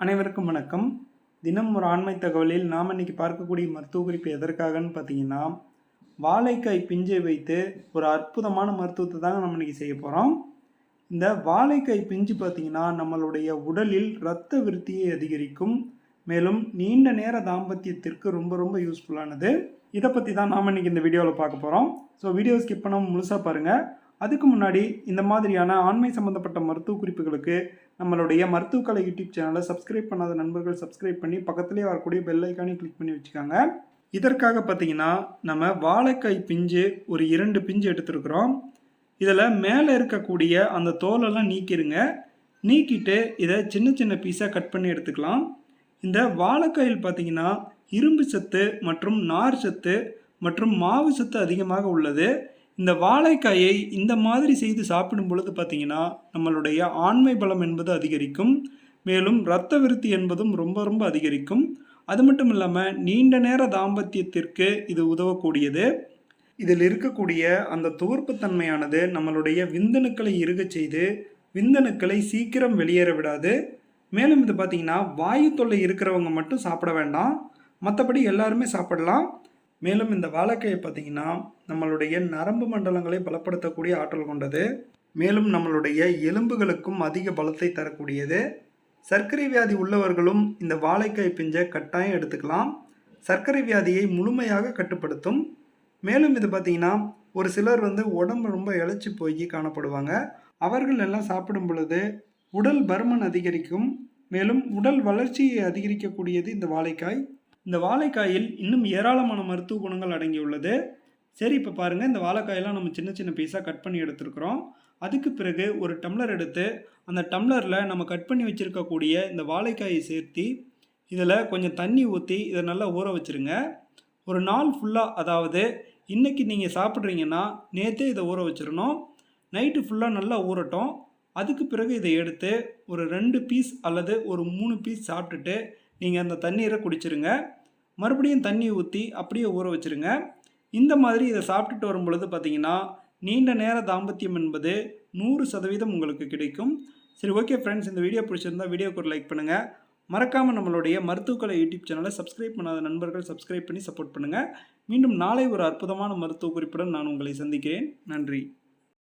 அனைவருக்கும் வணக்கம். தினம் ஒரு ஆண்மை தகவலில் நாம் இன்னைக்கு பார்க்கக்கூடிய மருத்துவ குறிப்பு எதற்காகன்னு பார்த்தீங்கன்னா, வாழைக்காய் பிஞ்சை வைத்து ஒரு அற்புதமான மருத்துவத்தை தாங்க நம்ம இன்னைக்கு செய்ய போகிறோம். இந்த வாழைக்காய் பிஞ்சு பார்த்தீங்கன்னா நம்மளுடைய உடலில் இரத்த விருத்தியை அதிகரிக்கும். மேலும் நீண்ட நேர தாம்பத்தியத்திற்கு ரொம்ப ரொம்ப யூஸ்ஃபுல்லானது. இதை பற்றி தான் நாம் இன்னைக்கு இந்த வீடியோவில் பார்க்க போகிறோம். ஸோ வீடியோ ஸ்கிப் பண்ணாமல் முழுசாக பாருங்கள். அதுக்கு முன்னாடி இந்த மாதிரியான ஆண்மை சம்பந்தப்பட்ட மருத்துவ குறிப்புகளுக்கு நம்மளுடைய மருத்துவக்கலை யூடியூப் சேனலை சப்ஸ்கிரைப் பண்ணாத நண்பர்கள் சப்ஸ்கிரைப் பண்ணி பக்கத்துலேயே வரக்கூடிய பெல் ஐக்கானை கிளிக் பண்ணி வச்சுக்காங்க. இதற்காக பார்த்தீங்கன்னா நம்ம வாழைக்காய் பிஞ்சு ஒரு 2 பிஞ்சு எடுத்துருக்குறோம். இதில் மேலே இருக்கக்கூடிய அந்த தோலெல்லாம் நீக்கிடுங்க. நீக்கிட்டு இதை சின்ன சின்ன பீஸாக கட் பண்ணி எடுத்துக்கலாம். இந்த வாழைக்காயில் பார்த்தீங்கன்னா இரும்பு சத்து மற்றும் நார் சத்து மற்றும் மாவு சத்து அதிகமாக உள்ளது. இந்த வாழைக்காயை இந்த மாதிரி செய்து சாப்பிடும் பொழுது பார்த்தீங்கன்னா நம்மளுடைய ஆண்மை பலம் என்பது அதிகரிக்கும். மேலும் இரத்த விருத்தி என்பதும் ரொம்ப ரொம்ப அதிகரிக்கும். அது மட்டும் இல்லாமல் நீண்ட நேர தாம்பத்தியத்திற்கு இது உதவக்கூடியது. இதில் இருக்கக்கூடிய அந்த துவர்ப்புத்தன்மையானது நம்மளுடைய விந்தணுக்களை இறுகச் செய்து விந்தணுக்களை சீக்கிரம் வெளியேற விடாது. மேலும் இது பார்த்தீங்கன்னா வாயு தொல்லை இருக்கிறவங்க மட்டும் சாப்பிட வேண்டாம், மற்றபடி எல்லாருமே சாப்பிடலாம். மேலும் இந்த வாழைக்காயை பார்த்தீங்கன்னா நம்மளுடைய நரம்பு மண்டலங்களை பலப்படுத்தக்கூடிய ஆற்றல் கொண்டது. மேலும் நம்மளுடைய எலும்புகளுக்கும் அதிக பலத்தை தரக்கூடியது. சர்க்கரை வியாதி உள்ளவர்களும் இந்த வாழைக்காய் பிஞ்சை கட்டாயம் எடுத்துக்கலாம். சர்க்கரை வியாதியை முழுமையாக கட்டுப்படுத்தும். மேலும் இது பார்த்தீங்கன்னா ஒரு சிலர் உடம்பு ரொம்ப இளைச்சி போய் காணப்படுவாங்க. அவர்கள் எல்லாம் சாப்பிடும் பொழுது உடல் பருமன் அதிகரிக்கும். மேலும் உடல் வளர்ச்சியை அதிகரிக்கக்கூடியது இந்த வாழைக்காய். இந்த வாழைக்காயில் இன்னும் ஏராளமான மருத்துவ குணங்கள் அடங்கியுள்ளது. சரி, இப்போ பாருங்கள், இந்த வாழைக்காயெல்லாம் நம்ம சின்ன சின்ன பீஸாக கட் பண்ணி எடுத்துருக்குறோம். அதுக்கு பிறகு ஒரு டம்ளர் எடுத்து அந்த டம்ளரில் நம்ம கட் பண்ணி வச்சுருக்கக்கூடிய இந்த வாழைக்காயை சேர்த்து இதில் கொஞ்சம் தண்ணி ஊற்றி இதை நல்லா ஊற வச்சுருங்க. ஒரு நாள் ஃபுல்லாக, அதாவது இன்றைக்கி நீங்கள் சாப்பிட்றீங்கன்னா நேற்றே இதை ஊற வச்சிடணும். நைட்டு ஃபுல்லாக நல்லா ஊறட்டும். அதுக்கு பிறகு இதை எடுத்து ஒரு 2 பீஸ் அல்லது ஒரு 3 பீஸ் சாப்பிட்டுட்டு நீங்கள் அந்த தண்ணீரை குடிச்சிருங்க. மறுபடியும் தண்ணி ஊற்றி அப்படியே ஊற வச்சுருங்க. இந்த மாதிரி இதை சாப்பிட்டுட்டு வரும் பொழுது பார்த்தீங்கன்னா நீண்ட நேர தாம்பத்தியம் என்பது 100% உங்களுக்கு கிடைக்கும். சரி, ஓகே ஃப்ரெண்ட்ஸ், இந்த வீடியோ பிடிச்சிருந்தா வீடியோக்கு ஒரு லைக் பண்ணுங்கள். மறக்காமல் நம்மளுடைய மருத்துவக்கலை யூடியூப் சேனலை சப்ஸ்கிரைப் பண்ணாத நண்பர்கள் சப்ஸ்கிரைப் பண்ணி சப்போர்ட் பண்ணுங்கள். மீண்டும் நாளை ஒரு அற்புதமான மருத்துவ குறிப்புடன் நான் உங்களை சந்திக்கிறேன். நன்றி.